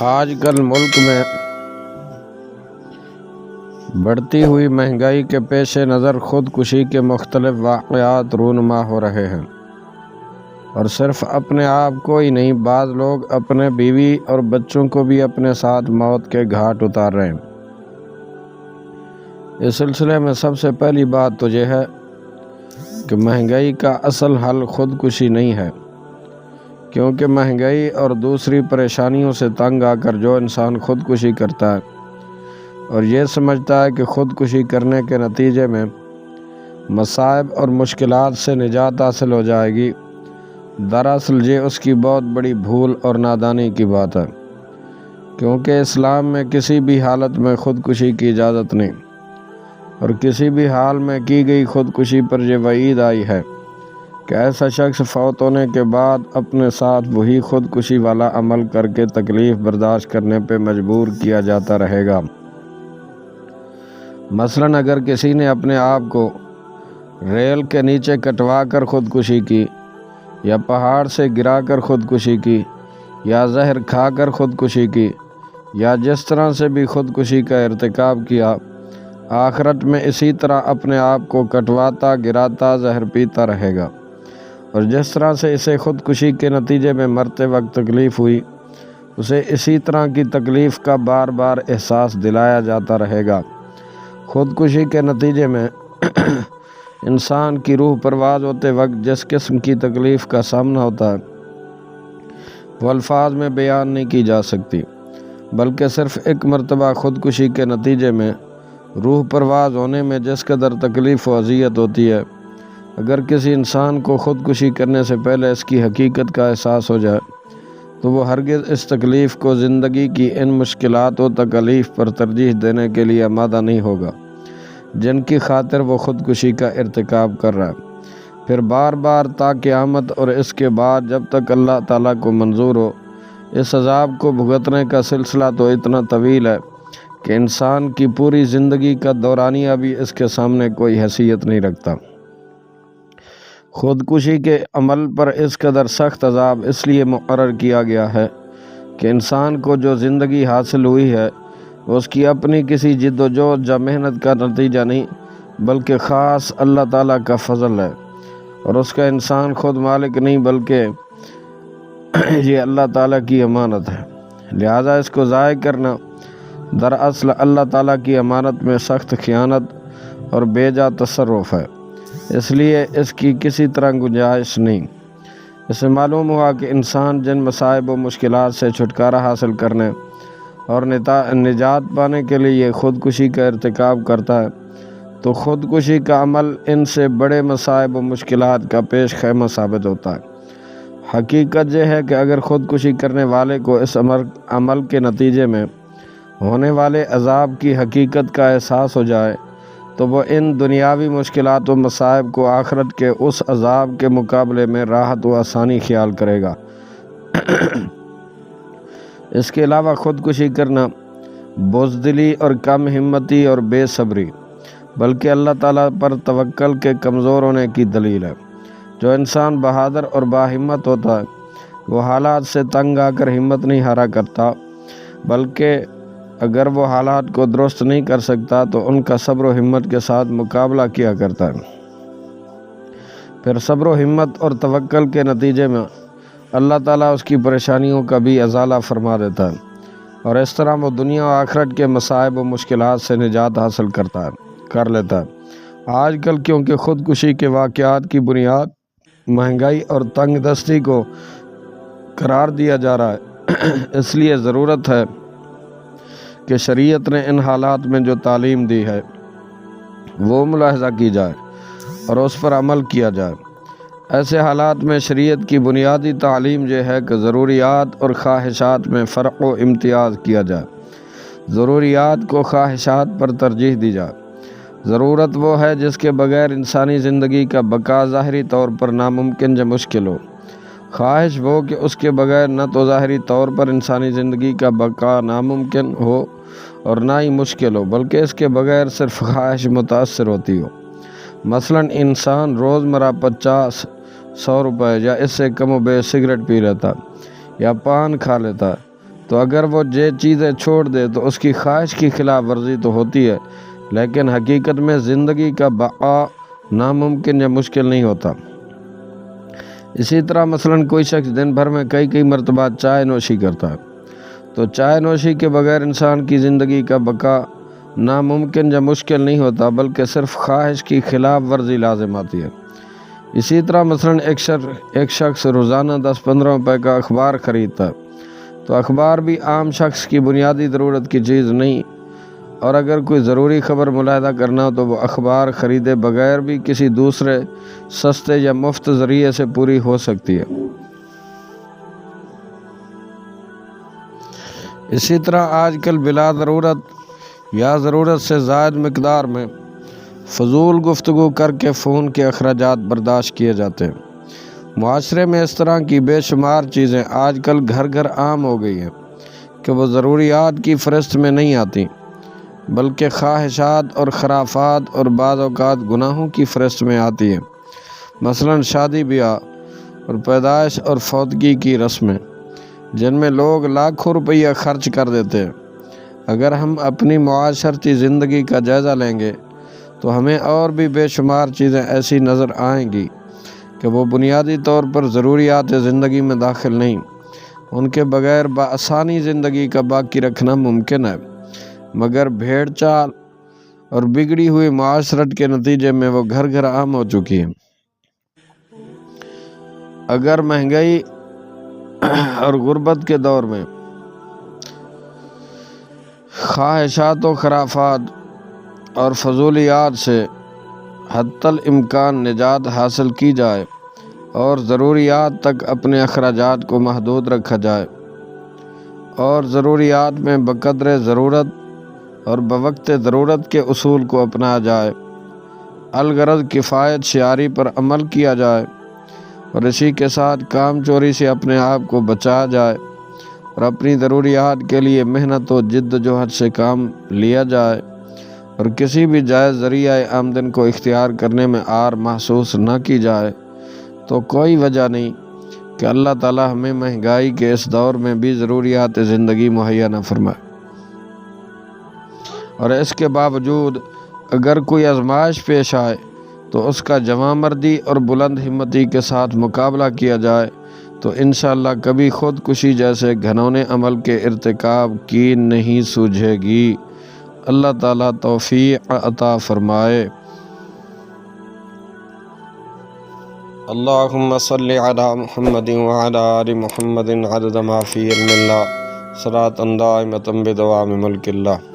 آج کل ملک میں بڑھتی ہوئی مہنگائی کے پیش نظر خودکشی کے مختلف واقعات رونما ہو رہے ہیں، اور صرف اپنے آپ کو ہی نہیں، بعض لوگ اپنے بیوی اور بچوں کو بھی اپنے ساتھ موت کے گھاٹ اتار رہے ہیں۔ اس سلسلے میں سب سے پہلی بات تو یہ ہے کہ مہنگائی کا اصل حل خودکشی نہیں ہے، کیونکہ مہنگائی اور دوسری پریشانیوں سے تنگ آ کر جو انسان خودکشی کرتا ہے اور یہ سمجھتا ہے کہ خودکشی کرنے کے نتیجے میں مصائب اور مشکلات سے نجات حاصل ہو جائے گی، دراصل یہ اس کی بہت بڑی بھول اور نادانی کی بات ہے، کیونکہ اسلام میں کسی بھی حالت میں خودکشی کی اجازت نہیں، اور کسی بھی حال میں کی گئی خودکشی پر یہ وعید آئی ہے کہ ایسا شخص فوت ہونے کے بعد اپنے ساتھ وہی خودکشی والا عمل کر کے تکلیف برداشت کرنے پہ مجبور کیا جاتا رہے گا۔ مثلاً اگر کسی نے اپنے آپ کو ریل کے نیچے کٹوا کر خودکشی کی، یا پہاڑ سے گرا کر خودکشی کی، یا زہر کھا کر خودکشی کی، یا جس طرح سے بھی خودکشی کا ارتکاب کیا، آخرت میں اسی طرح اپنے آپ کو کٹواتا، گراتا، زہر پیتا رہے گا، اور جس طرح سے اسے خودکشی کے نتیجے میں مرتے وقت تکلیف ہوئی، اسے اسی طرح کی تکلیف کا بار بار احساس دلایا جاتا رہے گا۔ خودکشی کے نتیجے میں انسان کی روح پرواز ہوتے وقت جس قسم کی تکلیف کا سامنا ہوتا ہے وہ الفاظ میں بیان نہیں کی جا سکتی، بلکہ صرف ایک مرتبہ خودکشی کے نتیجے میں روح پرواز ہونے میں جس قدر تکلیف و اذیت ہوتی ہے، اگر کسی انسان کو خودکشی کرنے سے پہلے اس کی حقیقت کا احساس ہو جائے تو وہ ہرگز اس تکلیف کو زندگی کی ان مشکلات و تکالیف پر ترجیح دینے کے لیے آمادہ نہیں ہوگا جن کی خاطر وہ خودکشی کا ارتکاب کر رہا ہے۔ پھر بار بار تا قیامت اور اس کے بعد جب تک اللہ تعالیٰ کو منظور ہو، اس عذاب کو بھگتنے کا سلسلہ تو اتنا طویل ہے کہ انسان کی پوری زندگی کا دورانیہ بھی اس کے سامنے کوئی حیثیت نہیں رکھتا۔ خودکشی کے عمل پر اس قدر سخت عذاب اس لیے مقرر کیا گیا ہے کہ انسان کو جو زندگی حاصل ہوئی ہے وہ اس کی اپنی کسی جد و جہد یا محنت کا نتیجہ نہیں، بلکہ خاص اللہ تعالیٰ کا فضل ہے، اور اس کا انسان خود مالک نہیں، بلکہ یہ اللہ تعالیٰ کی امانت ہے، لہذا اس کو ضائع کرنا دراصل اللہ تعالیٰ کی امانت میں سخت خیانت اور بے جا تصرف ہے، اس لیے اس کی کسی طرح گنجائش نہیں۔ اس سے معلوم ہوا کہ انسان جن مصائب و مشکلات سے چھٹکارا حاصل کرنے اور نجات پانے کے لیے خودکشی کا ارتکاب کرتا ہے، تو خودکشی کا عمل ان سے بڑے مصائب و مشکلات کا پیش خیمہ ثابت ہوتا ہے۔ حقیقت یہ ہے کہ اگر خودکشی کرنے والے کو اس عمل کے نتیجے میں ہونے والے عذاب کی حقیقت کا احساس ہو جائے تو وہ ان دنیاوی مشکلات و مصائب کو آخرت کے اس عذاب کے مقابلے میں راحت و آسانی خیال کرے گا۔ اس کے علاوہ خودکشی کرنا بزدلی اور کم ہمتی اور بے صبری، بلکہ اللہ تعالیٰ پر توکل کے کمزور ہونے کی دلیل ہے۔ جو انسان بہادر اور باہمت ہوتا ہے وہ حالات سے تنگ آ کر ہمت نہیں ہارا کرتا، بلکہ اگر وہ حالات کو درست نہیں کر سکتا تو ان کا صبر و ہمت کے ساتھ مقابلہ کیا کرتا ہے۔ پھر صبر و ہمت اور توکل کے نتیجے میں اللہ تعالیٰ اس کی پریشانیوں کا بھی ازالہ فرما دیتا ہے، اور اس طرح وہ دنیا و آخرت کے مصائب و مشکلات سے نجات حاصل کر لیتا ہے۔ آج کل کیونکہ خودکشی کے واقعات کی بنیاد مہنگائی اور تنگ دستی کو قرار دیا جا رہا ہے، اس لیے ضرورت ہے کہ شریعت نے ان حالات میں جو تعلیم دی ہے وہ ملاحظہ کی جائے اور اس پر عمل کیا جائے۔ ایسے حالات میں شریعت کی بنیادی تعلیم یہ ہے کہ ضروریات اور خواہشات میں فرق و امتیاز کیا جائے، ضروریات کو خواہشات پر ترجیح دی جائے۔ ضرورت وہ ہے جس کے بغیر انسانی زندگی کا بقا ظاہری طور پر ناممکن یا مشکل ہو، خواہش وہ کہ اس کے بغیر نہ تو ظاہری طور پر انسانی زندگی کا بقا ناممکن ہو اور نہ ہی مشکل ہو، بلکہ اس کے بغیر صرف خواہش متاثر ہوتی ہو۔ مثلاً انسان روزمرہ 50-100 روپے یا اس سے کم و بیش سگریٹ پی لیتا، یا پان کھا لیتا ہے تو اگر وہ یہ چیزیں چھوڑ دے تو اس کی خواہش کی خلاف ورزی تو ہوتی ہے، لیکن حقیقت میں زندگی کا بقا ناممکن یا مشکل نہیں ہوتا۔ اسی طرح مثلاً کوئی شخص دن بھر میں کئی مرتبہ چائے نوشی کرتا ہے تو چائے نوشی کے بغیر انسان کی زندگی کا بقا ناممکن یا مشکل نہیں ہوتا، بلکہ صرف خواہش کی خلاف ورزی لازم آتی ہے۔ اسی طرح مثلاً ایک شخص روزانہ 10-15 روپے کا اخبار خریدتا ہے تو اخبار بھی عام شخص کی بنیادی ضرورت کی چیز نہیں، اور اگر کوئی ضروری خبر ملاحظہ کرنا ہو تو وہ اخبار خریدے بغیر بھی کسی دوسرے سستے یا مفت ذریعے سے پوری ہو سکتی ہے۔ اسی طرح آج کل بلا ضرورت یا ضرورت سے زائد مقدار میں فضول گفتگو کر کے فون کے اخراجات برداشت کیے جاتے ہیں۔ معاشرے میں اس طرح کی بے شمار چیزیں آج کل گھر عام ہو گئی ہیں کہ وہ ضروریات کی فہرست میں نہیں آتی، بلکہ خواہشات اور خرافات اور بعض اوقات گناہوں کی فہرست میں آتی ہیں۔ مثلاً شادی بیاہ اور پیدائش اور فوتگی کی رسمیں، جن میں لوگ لاکھوں روپیہ خرچ کر دیتے ہیں۔ اگر ہم اپنی معاشرتی زندگی کا جائزہ لیں گے تو ہمیں اور بھی بے شمار چیزیں ایسی نظر آئیں گی کہ وہ بنیادی طور پر ضروریات زندگی میں داخل نہیں، ان کے بغیر بآسانی زندگی کا باقی رکھنا ممکن ہے، مگر بھیڑ چال اور بگڑی ہوئی معاشرت کے نتیجے میں وہ گھر عام ہو چکی ہیں۔ اگر مہنگائی اور غربت کے دور میں خواہشات و خرافات اور فضولیات سے حتی الامکان نجات حاصل کی جائے اور ضروریات تک اپنے اخراجات کو محدود رکھا جائے اور ضروریات میں بقدر ضرورت اور بوقت ضرورت کے اصول کو اپنایا جائے، الغرض کفایت شعاری پر عمل کیا جائے، اور اسی کے ساتھ کام چوری سے اپنے آپ کو بچایا جائے اور اپنی ضروریات کے لیے محنت و جد و جہد سے کام لیا جائے اور کسی بھی جائز ذریعہ آمدن کو اختیار کرنے میں آر محسوس نہ کی جائے، تو کوئی وجہ نہیں کہ اللہ تعالیٰ ہمیں مہنگائی کے اس دور میں بھی ضروریات زندگی مہیا نہ فرمائے۔ اور اس کے باوجود اگر کوئی آزمائش پیش آئے تو اس کا جواں مردی اور بلند ہمتی کے ساتھ مقابلہ کیا جائے تو انشاءاللہ کبھی خودکشی جیسے گھنونے عمل کے ارتکاب کی نہیں سوجھے گی۔ اللہ تعالیٰ توفیق عطا فرمائے۔ اللہم صلی علی محمد وعلی آل محمد عدد ما فی علم اللہ صلاۃ دائمۃ بدوام ملک اللہ۔